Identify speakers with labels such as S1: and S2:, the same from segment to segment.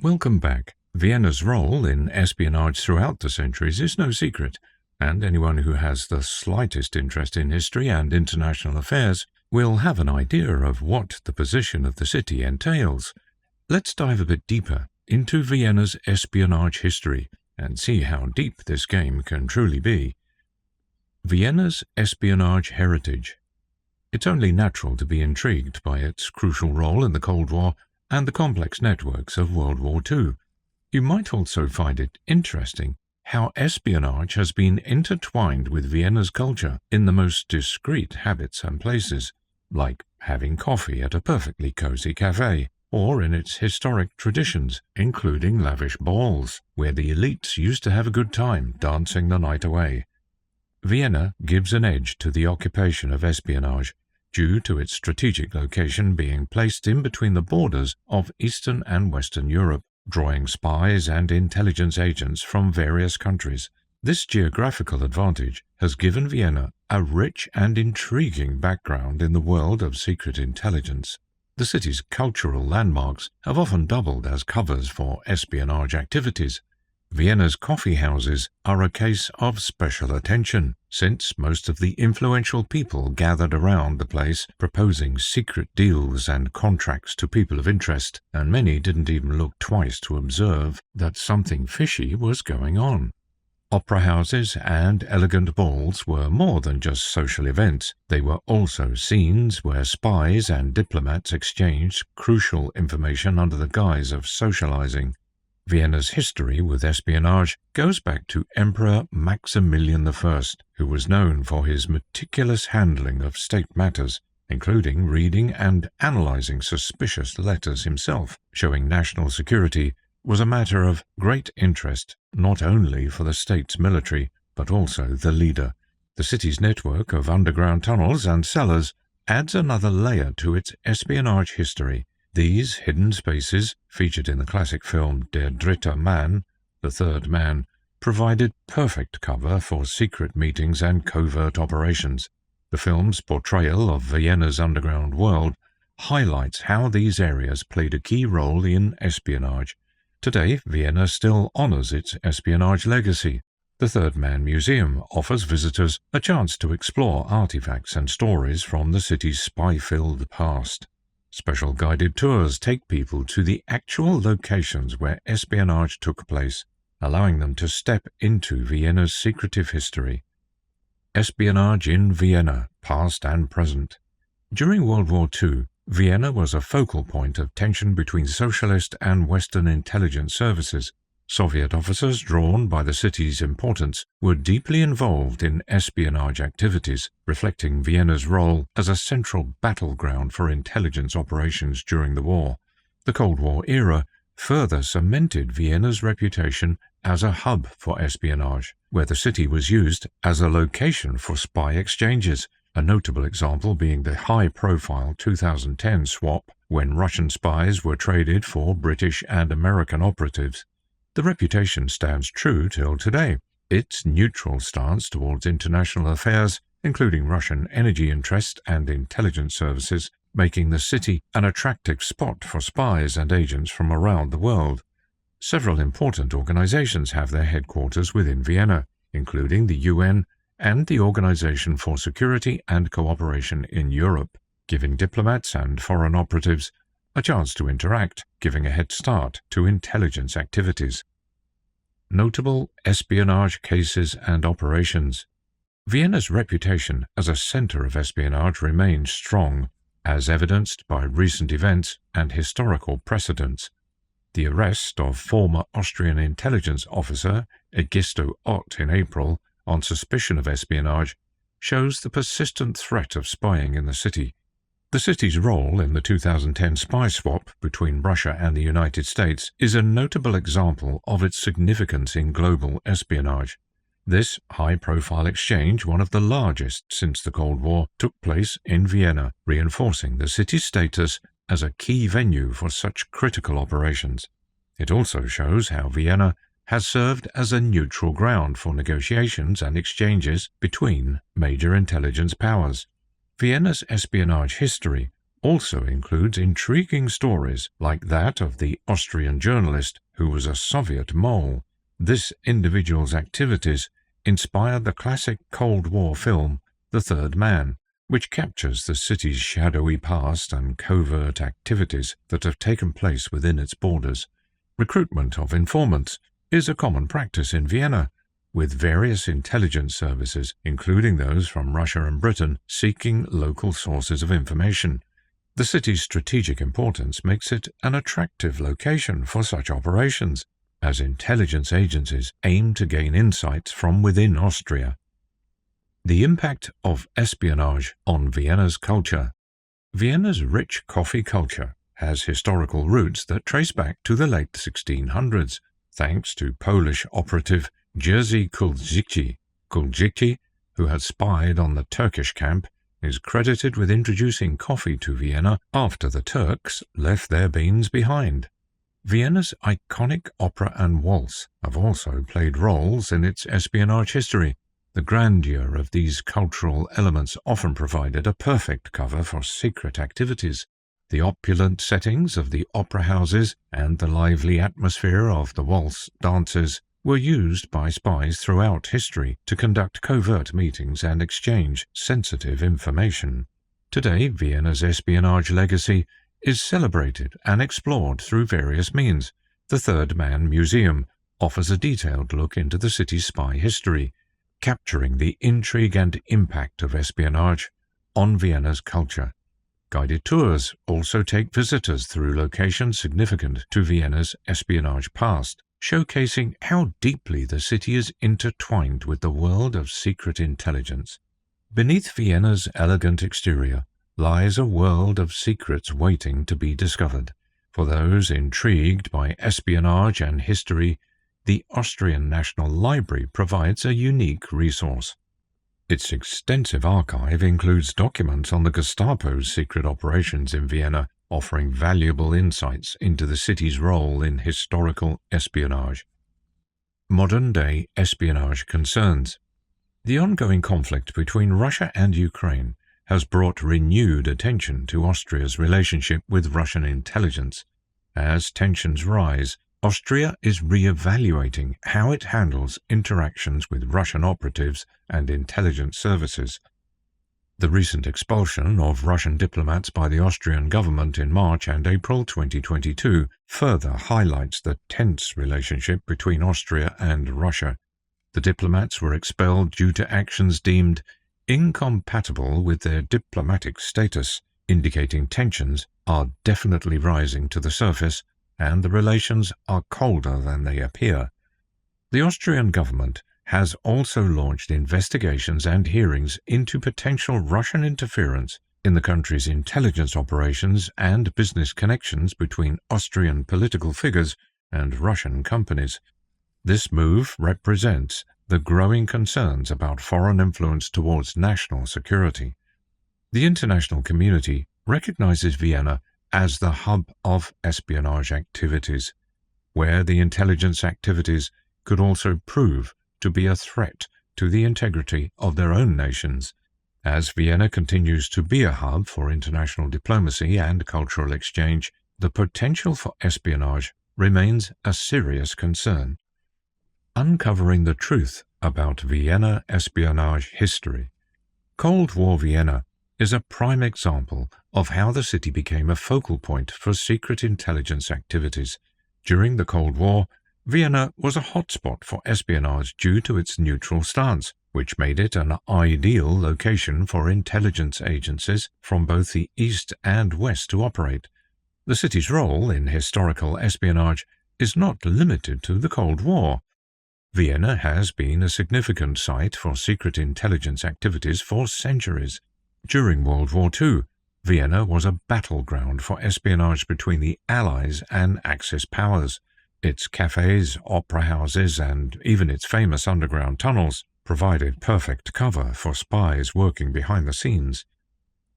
S1: Welcome back. Vienna's role in espionage throughout the centuries is no secret, and anyone who has the slightest interest in history and international affairs will have an idea of what the position of the city entails. Let's dive a bit deeper into Vienna's espionage history and see how deep this game can truly be. Vienna's espionage heritage. It's only natural to be intrigued by its crucial role in the Cold War and the complex networks of World War II. You might also find it interesting how espionage has been intertwined with Vienna's culture in the most discreet habits and places, like having coffee at a perfectly cozy cafe, or in its historic traditions, including lavish balls, where the elites used to have a good time dancing the night away. Vienna gives an edge to the occupation of espionage, due to its strategic location being placed in between the borders of Eastern and Western Europe, drawing spies and intelligence agents from various countries. This geographical advantage has given Vienna a rich and intriguing background in the world of secret intelligence. The city's cultural landmarks have often doubled as covers for espionage activities. Vienna's coffee houses are a case of special attention, since most of the influential people gathered around the place proposing secret deals and contracts to people of interest, and many didn't even look twice to observe that something fishy was going on. Opera houses and elegant balls were more than just social events. They were also scenes where spies and diplomats exchanged crucial information under the guise of socializing. Vienna's history with espionage goes back to Emperor Maximilian I, who was known for his meticulous handling of state matters, including reading and analyzing suspicious letters himself, showing national security was a matter of great interest not only for the state's military, but also the leader. The city's network of underground tunnels and cellars adds another layer to its espionage history. These hidden spaces, featured in the classic film Der Dritte Mann, The Third Man, provided perfect cover for secret meetings and covert operations. The film's portrayal of Vienna's underground world highlights how these areas played a key role in espionage. Today, Vienna still honors its espionage legacy. The Third Man Museum offers visitors a chance to explore artifacts and stories from the city's spy-filled past. Special guided tours take people to the actual locations where espionage took place, allowing them to step into Vienna's secretive history. Espionage in Vienna, past and present. During World War II, Vienna was a focal point of tension between socialist and Western intelligence services. Soviet officers, drawn by the city's importance, were deeply involved in espionage activities, reflecting Vienna's role as a central battleground for intelligence operations during the war. The Cold War era further cemented Vienna's reputation as a hub for espionage, where the city was used as a location for spy exchanges, a notable example being the high-profile 2010 swap when Russian spies were traded for British and American operatives. The reputation stands true till today. Its neutral stance towards international affairs, including Russian energy interests and intelligence services, making the city an attractive spot for spies and agents from around the world. Several important organizations have their headquarters within Vienna, including the UN and the Organization for Security and Cooperation in Europe, giving diplomats and foreign operatives a chance to interact, giving a head start to intelligence activities. Notable espionage cases and operations. Vienna's reputation as a center of espionage remains strong, as evidenced by recent events and historical precedents. The arrest of former Austrian intelligence officer Egisto Ott in April on suspicion of espionage shows the persistent threat of spying in the city. The city's role in the 2010 spy swap between Russia and the United States is a notable example of its significance in global espionage. This high-profile exchange, one of the largest since the Cold War, took place in Vienna, reinforcing the city's status as a key venue for such critical operations. It also shows how Vienna has served as a neutral ground for negotiations and exchanges between major intelligence powers. Vienna's espionage history also includes intriguing stories like that of the Austrian journalist who was a Soviet mole. This individual's activities inspired the classic Cold War film The Third Man, which captures the city's shadowy past and covert activities that have taken place within its borders. Recruitment of informants is a common practice in Vienna, with various intelligence services, including those from Russia and Britain, seeking local sources of information. The city's strategic importance makes it an attractive location for such operations, as intelligence agencies aim to gain insights from within Austria. The impact of espionage on Vienna's culture. Vienna's rich coffee culture has historical roots that trace back to the late 1600s, thanks to Polish operative Jerzy Kulczycki. Kulczycki, who had spied on the Turkish camp, is credited with introducing coffee to Vienna after the Turks left their beans behind. Vienna's iconic opera and waltz have also played roles in its espionage history. The grandeur of these cultural elements often provided a perfect cover for secret activities. The opulent settings of the opera houses and the lively atmosphere of the waltz dances were used by spies throughout history to conduct covert meetings and exchange sensitive information. Today, Vienna's espionage legacy is celebrated and explored through various means. The Third Man Museum offers a detailed look into the city's spy history, capturing the intrigue and impact of espionage on Vienna's culture. Guided tours also take visitors through locations significant to Vienna's espionage past, showcasing how deeply the city is intertwined with the world of secret intelligence. Beneath Vienna's elegant exterior lies a world of secrets waiting to be discovered. For those intrigued by espionage and history, the Austrian National Library provides a unique resource. Its extensive archive includes documents on the Gestapo's secret operations in Vienna, offering valuable insights into the city's role in historical espionage. Modern-day espionage concerns. The ongoing conflict between Russia and Ukraine has brought renewed attention to Austria's relationship with Russian intelligence. As tensions rise, Austria is re-evaluating how it handles interactions with Russian operatives and intelligence services. The recent expulsion of Russian diplomats by the Austrian government in March and April 2022 further highlights the tense relationship between Austria and Russia. The diplomats were expelled due to actions deemed incompatible with their diplomatic status, indicating tensions are definitely rising to the surface and the relations are colder than they appear. The Austrian government has also launched investigations and hearings into potential Russian interference in the country's intelligence operations and business connections between Austrian political figures and Russian companies. This move represents the growing concerns about foreign influence towards national security. The international community recognizes Vienna as the hub of espionage activities, where the intelligence activities could also prove to be a threat to the integrity of their own nations. As Vienna continues to be a hub for international diplomacy and cultural exchange, the potential for espionage remains a serious concern. Uncovering the truth about Vienna espionage history. Cold War Vienna is a prime example of how the city became a focal point for secret intelligence activities. During the Cold War, Vienna was a hotspot for espionage due to its neutral stance, which made it an ideal location for intelligence agencies from both the East and West to operate. The city's role in historical espionage is not limited to the Cold War. Vienna has been a significant site for secret intelligence activities for centuries. During World War II, Vienna was a battleground for espionage between the Allies and Axis powers. Its cafes, opera houses, and even its famous underground tunnels provided perfect cover for spies working behind the scenes.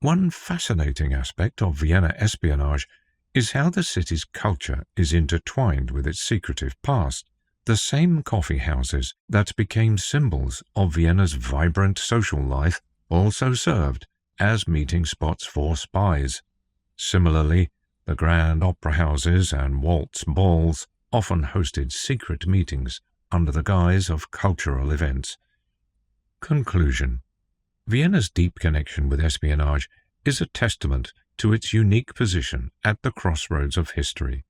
S1: One fascinating aspect of Vienna espionage is how the city's culture is intertwined with its secretive past. The same coffee houses that became symbols of Vienna's vibrant social life also served as meeting spots for spies. Similarly, the grand opera houses and waltz balls often hosted secret meetings under the guise of cultural events. Conclusion: Vienna's deep connection with espionage is a testament to its unique position at the crossroads of history.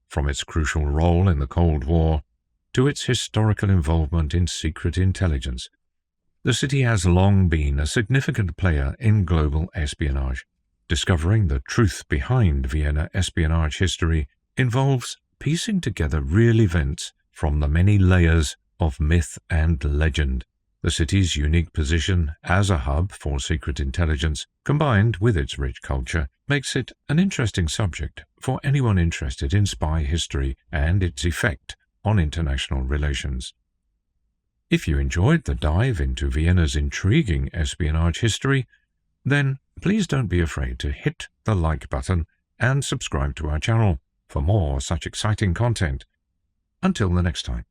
S1: From its crucial role in the Cold War to its historical involvement in secret intelligence, the city has long been a significant player in global espionage. Discovering the truth behind Vienna espionage history involves piecing together real events from the many layers of myth and legend. The city's unique position as a hub for secret intelligence, combined with its rich culture, makes it an interesting subject for anyone interested in spy history and its effect on international relations. If you enjoyed the dive into Vienna's intriguing espionage history, then please don't be afraid to hit the like button and subscribe to our channel for more such exciting content. Until the next time.